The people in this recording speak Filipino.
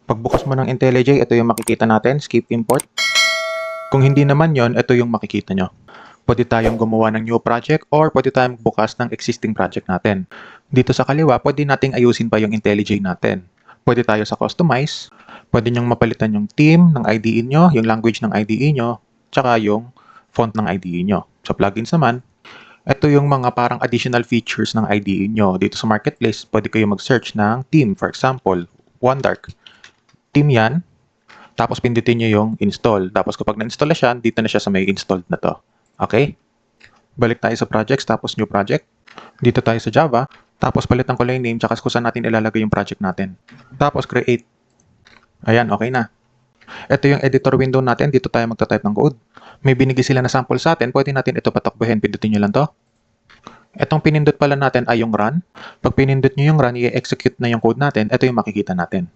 Pagbukas mo ng IntelliJ, ito yung makikita natin, skip import. Kung hindi naman yon, ito yung makikita nyo. Pwede tayong gumawa ng new project or pwede tayong bukas ng existing project natin. Dito sa kaliwa, pwede nating ayusin pa yung IntelliJ natin. Pwede tayo sa customize, pwede nyong mapalitan yung theme ng IDE nyo, yung language ng IDE nyo, tsaka yung font ng IDE nyo. Sa plugins naman, ito yung mga parang additional features ng IDE nyo. Dito sa marketplace, pwede kayo mag-search ng theme. For example, OneDark. Theme yan. Tapos pindutin nyo yung install. Tapos kapag na-install na siya, dito na siya sa may installed na to. Okay? Balik tayo sa projects, tapos new project. Dito tayo sa Java. Tapos palitan ko lang yung name, tsaka kung saan natin ilalagay yung project natin. Tapos create. Ayan, okay na. Ito yung editor window natin. Dito tayo magta-type ng code. May binigay sila na sample sa atin. Pwede natin ito patakbuhin. Pindutin nyo lang to. Itong pinindot pala natin ay yung run. Pag pinindot nyo yung run, i-execute na yung code natin. Ito yung makikita natin.